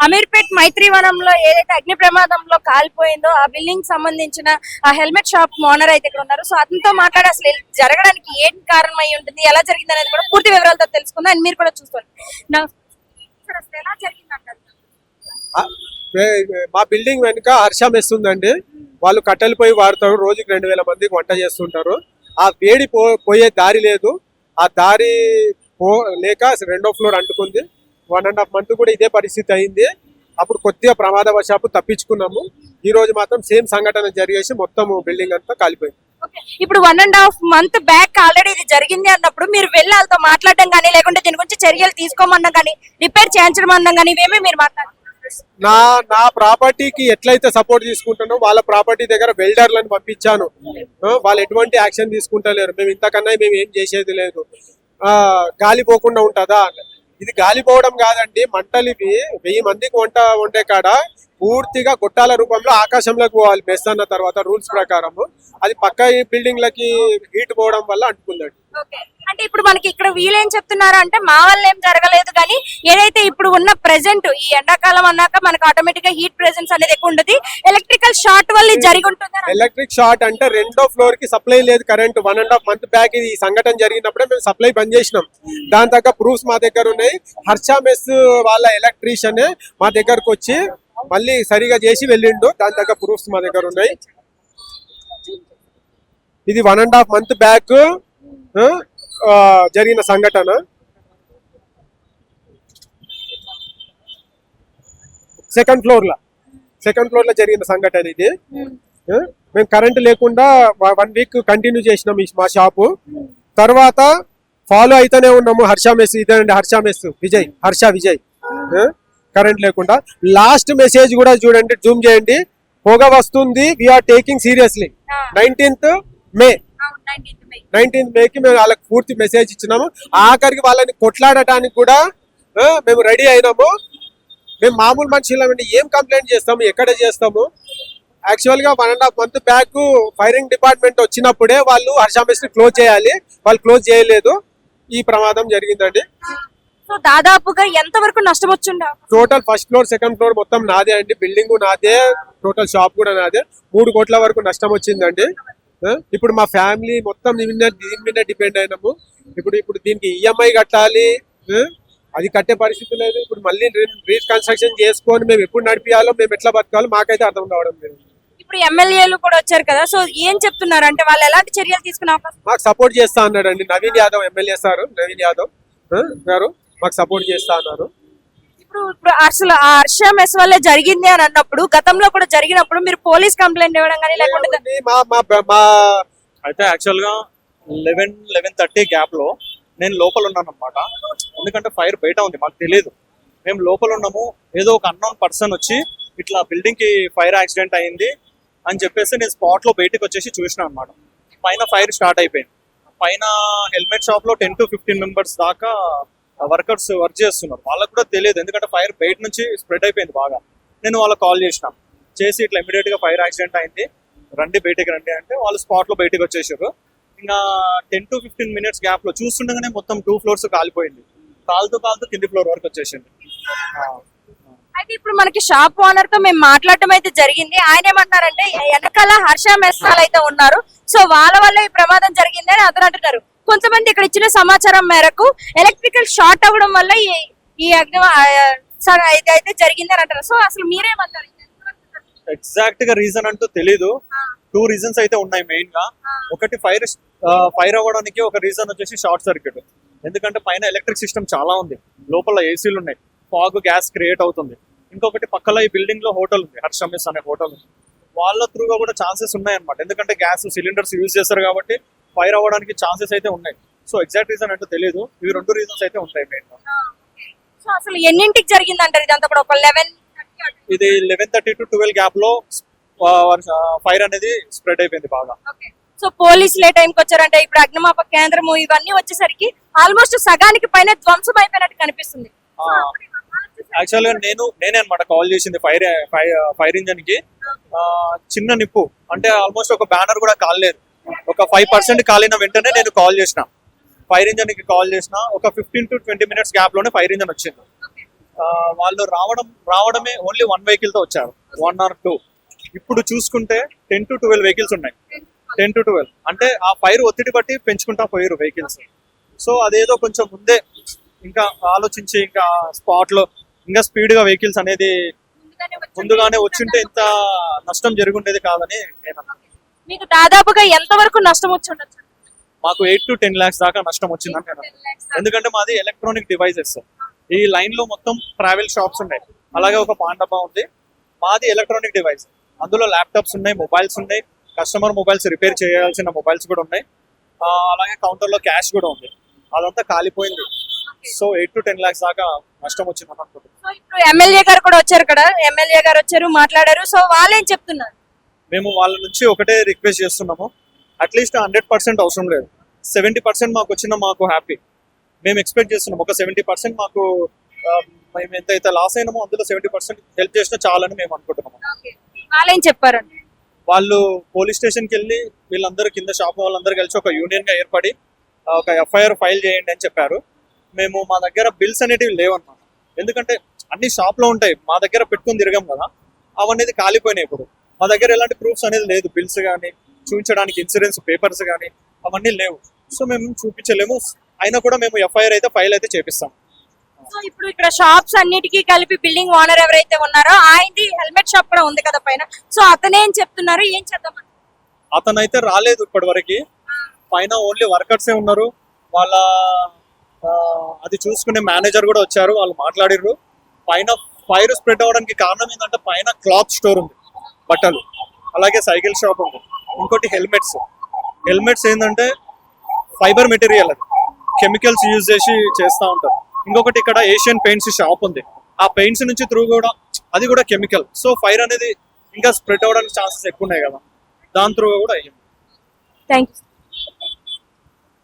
అమీర్పేట్ మైత్రివనంలో ఏదైతే అగ్ని ప్రమాదంలో కాలిపోయిందో ఆ బిల్డింగ్ సంబంధించిన ఆ హెల్మెట్ షాప్ ఓనర్ అయితే ఇక్కడ ఉన్నారు. సో అతనితో మాట్లాడి అసలు ఇది జరగడానికి ఏం కారణం అయి ఉంటుంది, ఎలా జరిగింది అనేది కూడా పూర్తి వివరాలతో తెలుసుకుందాం. అండ్ మీరు కూడా చూసుకోండి ఎలా జరిగిందంటారు. మా బిల్డింగ్ వెనుక హర్ష మెస్ ఉందండి. వాళ్ళు కట్టెలు పొయ్యి వాడతారు. రోజుకి 2000 మందికి వంట చేస్తుంటారు. ఆ వేడి పోయే దారి లేదు. ఆ దారి లేక రెండో ఫ్లోర్ అంటుకుంది. 1.5 month కూడా ఇదే పరిస్థితి అయింది. అప్పుడు కొద్దిగా ప్రమాదవశాత్తు తప్పించుకున్నాము. ఈ రోజు మాత్రం సేమ్ సంఘటన జరిగేసి మొత్తం బిల్డింగ్ అంతా కాలిపోయింది. ఇప్పుడు 1.5 month బ్యాక్ ఆల్రెడీ ఇది జరిగింది అన్నప్పుడు మీరు వెళ్ళి వాళ్ళతో మాట్లాడడం కానీ, లేకుంటే దీని గురించి చర్యలు తీసుకోమన్నా కానీ, రిపేర్ చేయించడం అన్నా కానీ ఇవేమీ మీరు మాట్లాడారు. నా ప్రాపర్టీకి ఎట్లయితే సపోర్ట్ తీసుకుంటానో వాళ్ళ ప్రాపర్టీ దగ్గర వెల్డర్లను పంపించాను. వాళ్ళు ఎటువంటి యాక్షన్ తీసుకుంటలేరు. మేము ఇంతకన్నా మేము ఏం చేసేది లేదు. గాలి పోకుండా ఉంటుందా? ఇది గాలిపోవడం కాదండి, మంటలు ఇవి 1000 మందికి వండే కాడ పూర్తిగా గొట్టాల రూపంలో ఆకాశంలోకి పోవాలి. మెస్ అన్న తర్వాత రూల్స్ ప్రకారం అది పక్క బిల్డింగ్లకి హీట్ పోవడం వల్ల అంటుకుందండి. అంటే ఇప్పుడు మనకి ఇక్కడ వీళ్ళేం చెప్తున్నారు అంటే మా వల్ల ఏం జరగలేదు, కానీ ఏదైతే ఇప్పుడు ఉన్న ప్రెసెంట్ ఈ ఎండాకాలం అన్నాక మనకు ఆటోమేటిక్ గా హీట్ ప్రెసెన్స్ అనేది ఎక్కువ ఉంటుంది. ఎలక్ట్రికల్ షార్ట్ వల్ల జరిగి ఉంటుంది. ఎలక్ట్రిక్ షార్ట్ అంటే రెండో ఫ్లోర్ కి సప్లై లేదు కరెంట్. 1.5 month బ్యాక్ ఈ సంఘటన జరిగినప్పుడే మేము సప్లై బంద్ చేసినాం. దాని తగ్గ ప్రూఫ్స్ మా దగ్గర ఉన్నాయి. హర్ష మెస్ వాళ్ళ ఎలక్ట్రీషియన్ మా దగ్గరకు వచ్చి మళ్ళీ సరిగా చేసి వెళ్ళిండు. దాని తగ్గ ప్రూఫ్స్ మా దగ్గర ఉన్నాయి. ఇది 1.5 month బ్యాక్ జరిగిన సంఘటన. సెకండ్ ఫ్లోర్ లో జరిగిన సంఘటన ఇది. మేము కరెంట్ లేకుండా 1 week కంటిన్యూ చేసినాం మా షాపు. తర్వాత ఫాలో అయితేనే ఉన్నాము. హర్ష మెస్ ఇదేనండి, హర్ష మెస్ హర్ష విజయ్. కరెంట్ లేకుండా లాస్ట్ మెసేజ్ కూడా చూడండి, జూమ్ చేయండి. పొగ వస్తుంది, we are taking seriously. 19th May కి మేము వాళ్ళకి పూర్తి మెసేజ్ ఇచ్చినాము. ఆఖరికి వాళ్ళని కొట్లాడటానికి కూడా మేము రెడీ అయినాము. మేము మామూలు మనుషులమండి, ఏం కంప్లైంట్ చేస్తాము, ఎక్కడ చేస్తాము. యాక్చువల్ గా 1.5 month బ్యాక్ ఫైరింగ్ డిపార్ట్మెంట్ వచ్చినప్పుడే వాళ్ళు హర్ష మెస్ ని క్లోజ్ చేయాలి. వాళ్ళు క్లోజ్ చేయలేదు. ఈ ప్రమాదం జరిగిందండి. సో దాదాపుగా ఎంత వరకు నష్టం వచ్చిందా? Total first floor second floor మొత్తం నాదే అండి. బిల్డింగ్ నాదే, టోటల్ షాప్ కూడా నాదే. 3 కోట్ల వరకు నష్టం వచ్చిందండి. ఇప్పుడు మా ఫ్యామిలీ మొత్తం దీని మీద డిపెండ్ అయినాము. ఇప్పుడు దీనికి ఈఎంఐ కట్టాలి, అది కట్టే పరిస్థితి లేదు. ఇప్పుడు మళ్ళీ రీకన్స్ట్రక్షన్ చేసుకొని మేము ఎప్పుడు నడిపియాలో, మేము ఎట్లా బతకాలో మాకైతే అర్థం కావడం లేదు. ఇప్పుడు ఎమ్మెల్యేలు కూడా వచ్చారు కదా, సో ఏం చెప్తున్నారు అంటే వాళ్ళు ఎలాంటి చర్యలు తీసుకునే అవకాశం? మాకు సపోర్ట్ చేస్తా అన్నాడండి నవీన్ యాదవ్, ఎమ్మెల్యే సార్ నవీన్ యాదవ్ గారు మాకు సపోర్ట్ చేస్తా అన్నారు. ఇప్పుడు అసలు ఆ హర్ష మెస్ వల్ల జరిగింది అని అన్నప్పుడు, గతంలో కూడా జరిగినప్పుడు మీరు పోలీస్ కంప్లైంట్ ఇవ్వడం కానీ లేకుంటే అయితే యాక్చువల్ గా 11-11:30 గ్యాప్ లో నేను లోపల ఉన్నాను అనమాట. ఎందుకంటే ఫైర్ బయట ఉంది, మాకు తెలియదు. మేము లోపల ఉన్నాము. ఏదో ఒక అన్నోన్ పర్సన్ వచ్చి ఇట్లా బిల్డింగ్ కి ఫైర్ యాక్సిడెంట్ అయింది అని చెప్పేసి నేను స్పాట్ లో బయటకు వచ్చేసి చూసినా అనమాట. పైన ఫైర్ స్టార్ట్ అయిపోయింది. పైన హెల్మెట్ షాప్ లో 10 to 15 members దాకా వర్కర్స్ వర్క్ చేస్తున్నారు. వాళ్ళకు కూడా తెలియదు, ఎందుకంటే ఫైర్ బయట నుంచి స్ప్రెడ్ అయిపోయింది బాగా. నేను వాళ్ళకి కాల్ చేసి ఇట్లా ఇమీడియట్ గా ఫైర్ యాక్సిడెంట్ అయింది, రండి బయటికి రండి అంటే వాళ్ళు స్పాట్ లో బయటకు వచ్చేసారు. ఇంకా 10 to 15 minutes గ్యాప్ లో చూస్తుండగానే మొత్తం 2 floors కాలిపోయింది. కాలుతూ కింది ఫ్లోర్ వరకు వచ్చేసింది. అయితే ఇప్పుడు మనకి షాప్ ఓనర్ తో మేము మాట్లాడటం అయితే జరిగింది. ఆయన ఏమంటారంటే వెనకాల హర్ష మెస్ అయితే ఉన్నారు, సో వాళ్ళ వల్ల ఈ ప్రమాదం జరిగింది అని అతను అంటున్నారు. కొంతమంది ఇక్కడ ఇచ్చిన సమాచారం మేరకు ఎలక్ట్రికల్ షార్ట్ అవ్వడం వల్ల ఈ అగ్ని అయితే జరిగింది అని అంటారు. సో అసలు మీరేమంటారు? ఎగ్జాక్ట్ గా రీజన్ అంటూ తెలీదు. 2 reasons అయితే ఉన్నాయి మెయిన్ గా. ఒకటి ఫైర్ అవ్వడానికి ఒక రీజన్ వచ్చేసి షార్ట్ సర్క్యూట్. ఎందుకంటే పైన ఎలక్ట్రిక్ సిస్టమ్ చాలా ఉంది, లోపల ఏసీలు ఉన్నాయి, ఫాగ్ గ్యాస్ క్రియేట్ అవుతుంది. ఇంకొకటి పక్కల ఈ బిల్డింగ్ లో హోటల్ ఉంది, హర్ష మెస్ అనే హోటల్ ఉంది. వాళ్ళ త్రూగా కూడా ఛాన్సెస్ ఉన్నాయి అనమాట. ఎందుకంటే గ్యాస్ సిలిండర్స్ యూజ్ చేస్తారు కాబట్టి ఫైర్ అవ్వడానికి ఛాన్సెస్ అయితే ఉన్నాయి. సో ఎగ్జాక్ట్ రీజన్ అంటే తెలియదు. ఇవి 2 reasons అయితే ఉంటాయి మెయిన్ గా. సో అసలు ఎన్నింటికి జరిగింది అంటారు ఇదంతా కూడా? ఒక 11 ఇది 11:30 to 12 గ్యాప్ లో ఫైర్ అనేది స్ప్రెడ్ అయిపోయింది బాగా. సో పోలీసులు ఏ టైంకి వచ్చారంటే ఇప్పుడు అగ్నిమాపక కేంద్రము ఇవన్నీ వచ్చేసరికి ఆల్మోస్ట్ సగానికి పైన ధ్వంసం అయిపోయినట్టు కనిపిస్తుంది. యాక్చువల్ గా నేనే అనమాట కాల్ చేసింది ఫైర్ ఇంజన్ కి. చిన్న నిప్పు అంటే ఆల్మోస్ట్ ఒక బ్యానర్ కూడా కాలేదు. ఒక 5% కాలిన వెంటనే నేను కాల్ చేసిన, ఫైర్ ఇంజన్ కి కాల్ చేసిన. ఒక 15 to 20 minutes గ్యాప్ లోనే ఫైర్ ఇంజన్ వచ్చింది. వాళ్ళు రావడమే ఓన్లీ 1 వెహికల్ తో వచ్చారు, 1 or 2. ఇప్పుడు చూసుకుంటే 10 to 12 వెహికల్స్ ఉన్నాయి. 10 to 12 అంటే ఆ ఫైర్ ఒత్తిడి బట్టి పెంచుకుంటా పోయారు వెహికల్స్. సో అదేదో కొంచెం ముందే ఇంకా ఆలోచించి ఇంకా స్పాట్ లో ఇంకా స్పీడ్ గా వెహికల్స్ అనేది ముందుగానే వచ్చుంటే ఇంత నష్టం జరుగుండేది కాదని నేను అనుకుంటున్నాను. మీకు దాదాపుగా ఎంత వరకు నష్టం వచ్చి ఉండొచ్చు? మాకు 8 to 10 lakhs దాకా నష్టం వచ్చిందని నేను అనుకుంటున్నాను. ఎందుకంటే మాది ఎలక్ట్రానిక్ డివైజెస్, ఈ లైన్ లో మొత్తం ట్రావెల్ షాప్స్ ఉన్నాయి, అలాగే ఒక పాన్ డబ్బా ఉంది. మాది ఎలక్ట్రానిక్ డివైస్, అందులో ల్యాప్టాప్స్ ఉన్నాయి, మొబైల్స్ ఉన్నాయి, కస్టమర్ మొబైల్స్ రిపేర్ చేయాల్సిన మొబైల్స్ కూడా ఉన్నాయి, అలాగే కౌంటర్ లో క్యాష్ కూడా ఉంది. అదంతా కాలిపోయింది. సో 8 to 10 lakhs దాకా నష్టం వచ్చింది అనుకుంటున్నాను. సో ఇప్పుడు ఎమ్మెల్యే గారు కూడా వచ్చారు కదా, ఎమ్మెల్యే గారు వచ్చారు మాట్లాడారు. సో వాళ్ళేం చెప్తున్నారు? మేము వాళ్ళ నుంచి ఒకటే రిక్వెస్ట్ చేస్తున్నాము, అట్లీస్ట్ 100% అవసరం లేదు, 70% మాకు వచ్చినా మాకు హ్యాపీ. మేము ఎక్స్పెక్ట్ చేస్తున్నాం ఒక 70% మాకు మేము ఎంతైతే లాస్ అయినామో అందులో 70% హెల్ప్ చేసినా చాలని మేము అనుకుంటున్నాము. వాళ్ళేం చెప్పారండి? వాళ్ళు పోలీస్ స్టేషన్కి వెళ్ళి వీళ్ళందరూ కింద షాప్ వాళ్ళందరూ కలిసి ఒక యూనియన్ గా ఏర్పడి ఒక ఎఫ్ఐఆర్ ఫైల్ చేయండి అని చెప్పారు. మేము మా దగ్గర బిల్స్ అనేటివి లేవన్నమాట, ఎందుకంటే అన్ని షాప్ లో ఉంటాయి, మా దగ్గర పెట్టుకుని తిరగం కదా, అవన్నీ కాలిపోయినాయి. ఇప్పుడు మా దగ్గర ఎలాంటి ప్రూఫ్స్ అనేది లేదు, బిల్స్ కానీ చూపించడానికి ఇన్సూరెన్స్ పేపర్స్ కానీ అవన్నీ లేవు. సో మేము చూపించలేము, అయినా కూడా మేము ఎఫ్ఐఆర్ అయితే ఫైల్ అయితే చేపిస్తాం. సో ఇప్పుడు ఇక్కడ షాప్స్ అన్నిటికీ కలిపి బిల్డింగ్ ఓనర్ ఎవరైతే ఉన్నారో ఆయనది హెల్మెట్ షాప్ కూడా ఉంది కదా పైన, సో అతనేం చెప్తున్నారు, ఏం చేద్దాం? అతనైతే రాలేదు ఇప్పటి వరకు, పైన ఓన్లీ వర్కర్సే ఉన్నారు. వాళ్ళ అది చూసుకునే మేనేజర్ కూడా వచ్చారు, వాళ్ళు మాట్లాడిర్రు. పైన ఫైర్ స్ప్రెడ్ అవడానికి కారణం ఏంటంటే పైన క్లాత్ స్టోర్ ఉంది, బట్టలు, అలాగే సైకిల్ షాప్ ఉంది, ఇంకోటి హెల్మెట్స్ ఏంటంటే ఫైబర్ మెటీరియల్, అది కెమికల్స్ యూజ్ చేసి చేస్తూ ఉంటారు. ఇంకొకటి ఇక్కడ ఏషియన్ పెయింట్స్ షాప్ ఉంది, ఆ పెయింట్స్ నుంచి త్రూ కూడా అది కూడా కెమికల్. సో ఫైర్ అనేది ఇంకా స్ప్రెడ్ అవడానికి ఛాన్సెస్ ఎక్కువ ఉన్నాయి కదా, దాని త్రూ కూడా అయ్యింది. Thank you.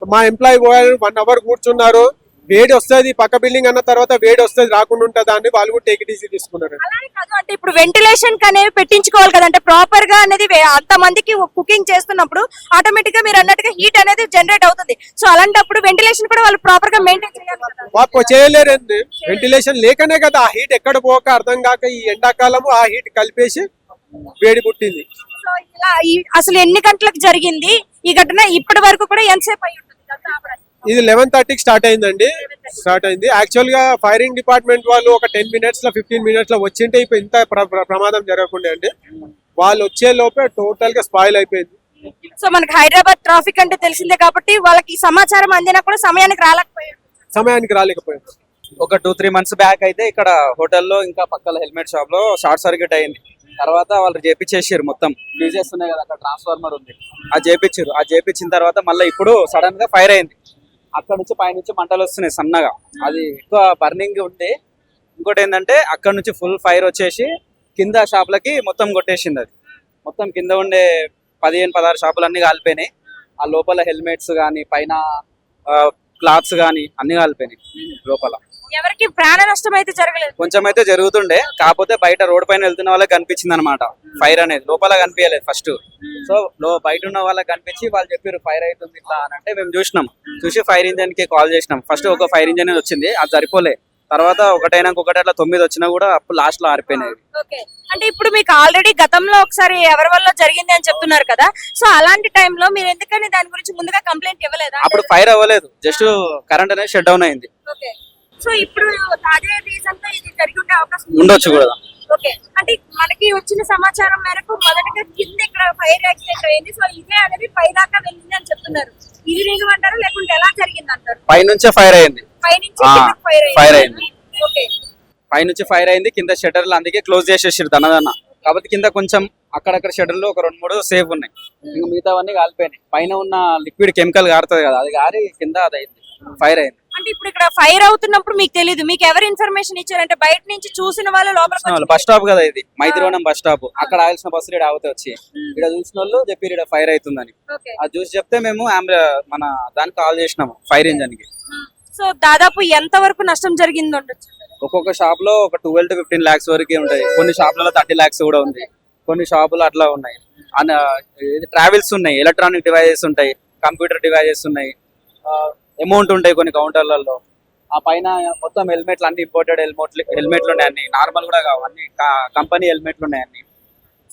మా ఎంప్లాయీ పోయారు, 1 hour కూర్చున్నారు, వేడి వస్తుంది పక్క బిల్డింగ్ అన్న తర్వాత వేడి వస్తుంది రాకుండా ఉంటుంది అని వాళ్ళు కూడా టేక్ ఇట్ ఈజీ తీసుకున్నారు. అలానే కాదు అంటే ఇప్పుడు వెంటిలేషన్ అనేవి పెట్టించుకోవాలి కదంటే ప్రాపర్ గా అనేది అంత మందికి కుకింగ్ చేస్తున్నప్పుడు ఆటోమేటిక్ గా మీరు అన్నట్టుగా హీట్ అనేది జనరేట్ అవుతుంది. సో అలాంటప్పుడు వెంటిలేషన్ కూడా వాళ్ళు ప్రాపర్ గా మెయింటైన్ చేయాలి కదా. వాళ్ళు చేయలేరండి, వెంటిలేషన్ లేకనే కదా ఆ హీట్ ఎక్కడ పోక అర్థం కాక ఈ ఎండాకాలము ఆ హీట్ కలిపేసి వేడి పుట్టింది. సో ఇలా అసలు ఎన్ని గంటలకు జరిగింది ఈ ఘటన, ఇప్పటి వరకు కూడా ఎంతసేపు అయి ఉంటుంది? ఇది 11:30కి స్టార్ట్ అయిందండి. యాక్చువల్ గా ఫైరింగ్ డిపార్ట్మెంట్ వాళ్ళు ఒక 10 minutes లో 15 minutes లో వచ్చింటే ఇప్పుడు ఇంత ప్రమాదం జరగకుండా అండి. వాళ్ళు వచ్చే లోపే టోటల్ గా స్పాయిల్ అయిపోయింది. సో మనకి హైదరాబాద్ ట్రాఫిక్ అంటే తెలిసిందే కాబట్టి వాళ్ళకి సమాచారం అందినా కూడా సమయానికి రాలేకపోయారు. ఒక 2-3 months బ్యాక్ అయితే ఇక్కడ హోటల్లో ఇంకా పక్కల హెల్మెట్ షాప్ లో షార్ట్ సర్క్యూట్ అయింది. తర్వాత వాళ్ళు చేపించేసారు, మొత్తం ఫ్యూజెస్ ఉన్నాయి కదా, అక్కడ ట్రాన్స్ఫార్మర్ ఉంది, అది చేపించిన తర్వాత మళ్ళీ ఇప్పుడు సడన్ గా ఫైర్ అయింది. అక్కడ నుంచి పైనుంచి మంటలు వస్తున్నాయి సన్నగా, అది ఎక్కువ బర్నింగ్ ఉంది. ఇంకోటి ఏంటంటే అక్కడ నుంచి ఫుల్ ఫైర్ వచ్చేసి కింద షాపులకి మొత్తం కొట్టేసింది. అది మొత్తం కింద ఉండే 15-16 షాపులు అన్ని కాలిపోయినాయి. ఆ లోపల హెల్మెట్స్ కానీ పైన క్లాత్స్ కానీ అన్ని కాలిపోయినాయి. లోపల ఎవరికి ప్రాణ నష్టం అయితే జరగలేదు, కొంచెం అయితే జరుగుతుండే, కాకపోతే బయట రోడ్ పైన వెళ్తున్న వాళ్ళకి కనిపించింది అనమాట ఫైర్ అనేది, లోపల కనిపించలేదు ఫస్ట్. సో బయట ఉన్న వాళ్ళకి కనిపించి వాళ్ళు చెప్పారు ఫైర్ అవుతుంది ఇట్లా అని అంటే మేము చూసి ఫైర్ ఇంజన్ కి కాల్ చేసినాం. ఫస్ట్ ఒక ఫైర్ ఇంజన్ వచ్చింది, అది సరిపోలే, తర్వాత ఒకటైనాక ఒకటి అట్లా 9 వచ్చినా కూడా అప్పుడు లాస్ట్ లో ఆరిపోయినాయి. అంటే ఇప్పుడు మీకు ఆల్రెడీ గతంలో ఒకసారి ఎవరి వల్ల జరిగింది అని చెప్తున్నారు కదా, సో అలాంటి టైంలో మీరు ఎందుకని దాని గురించి ముందుగా కంప్లైంట్ ఇవ్వలేదా? అప్పుడు ఫైర్ అవ్వలేదు, జస్ట్ కరెంట్ అనేది షట్ డౌన్ అయింది. సో ఇప్పుడు అదే రీజన్ తో ఇది జరిగి ఉండే అవకాశం ఉండొచ్చు కూడా. ఓకే, అంటే మనకి వచ్చిన సమాచారం మేరకు మొదటగా కింద ఇక్కడ ఫైర్ యాక్సిడెంట్ అయింది, సో ఇదే అనేది పై దాకా వెళ్ళింది అని చెప్తున్నారు. ఇది నిజం అంటారు లేకుంటే ఎలా జరిగింది అంటారు? పైనుంచే ఫైర్ అయింది, ఫైర్ అయింది, ఓకే, పైనుంచి ఫైర్ అయింది. కింద షట్టర్లు అందుకే క్లోజ్ చేసేసారు దన్నదన్న, కాబట్టి కింద కొంచెం అక్కడక్కడ షట్టర్లు ఒక 2-3 సేఫ్ ఉన్నాయి, ఇంకా మిగతావన్నీ కాలిపోయినాయి. పైన ఉన్న లిక్విడ్ కెమికల్ కారుతుంది కదా, అది కారి కింద అది అయింది, ఫైర్ అయింది. అంటే ఇప్పుడు ఇక్కడ ఫైర్ అవుతున్నప్పుడు మీకు తెలియదు, మీకు ఎవరు ఇన్ఫర్మేషన్ ఇచ్చారంటే బయట నుంచి చూసిన వాళ్ళు లోపల బస్ స్టాప్ కదా ఇది, మైత్రివనం బస్ స్టాప్, అక్కడ ఆగాల్సిన బస్సు ఇక్కడ ఆగితే వచ్చి ఇక్కడ చూసిన వాళ్ళు చెప్పి ఇక్కడ ఫైర్ అవుతుందని, అది చూసి చెప్తే మేము మన దానికి కాల్ చేసినాము ఫైర్ ఇంజన్ కి. సో దాదాపు ఎంత వరకు నష్టం జరిగింది ఉండొచ్చు? ఒక్కొక్క షాప్ లో ఒక 12 to 15 lakhs వరకే ఉంటాయి, కొన్ని షాపులలో 30 lakhs కూడా ఉంది, కొన్ని షాపులు అట్లా ఉన్నాయి. ట్రావెల్స్ ఉన్నాయి, ఎలక్ట్రానిక్ డివైజెస్ ఉంటాయి, కంప్యూటర్ డివైజెస్ ఉన్నాయి, అమౌంట్ ఉంటాయి కొన్ని కౌంటర్లలో. ఆ పైన మొత్తం హెల్మెట్లు అన్ని ఇంపోర్టెడ్ హెల్మెట్లు ఉన్నాయి, అన్ని నార్మల్ కూడా కావు, అన్ని కంపెనీ హెల్మెట్లు ఉన్నాయి అన్ని.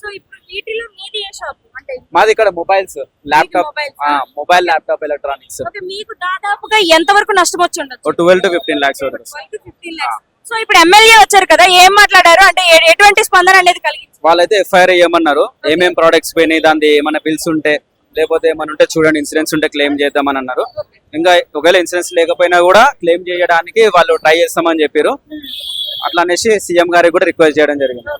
సో ఇప్పుడు వీటిలో మీది ఏ షాప్ అంటే మాది ఇక్కడ mobiles, laptop, mobiles? Mobile laptop electronics. Okay, మీకు దాదాపుగా ఎంత వరకు నష్టం వచ్చి ఉండొచ్చు? 12 to 15 lakhs వరకు. 12 to 15 lakhs. సో ఇప్పుడు ఎమ్మెల్యే వచ్చారు కదా, ఏం మాట్లాడారు అంటే ఎటువంటి స్పందన అనేది కలిగింది? వాళ్ళైతే ఎఫ్ఐఆర్ చేయమన్నారు, ఏమేం ప్రోడక్ట్స్ పోయినాయి, దాని ఏమైనా బిల్స్ ఉంటే లేకపోతే ఏమైనా ఉంటే చూడండి, ఇన్సూరెన్స్ ఉంటే క్లెయిమ్ చేద్దామని అన్నారు. ఇంకా ఒకవేళ ఇన్సూరెన్స్ లేకపోయినా కూడా క్లెయిమ్ చేయడానికి వాళ్ళు ట్రై చేస్తామని చెప్పారు. అట్లా అనేసి సీఎం గారికి కూడా రిక్వెస్ట్ చేయడం జరిగింది.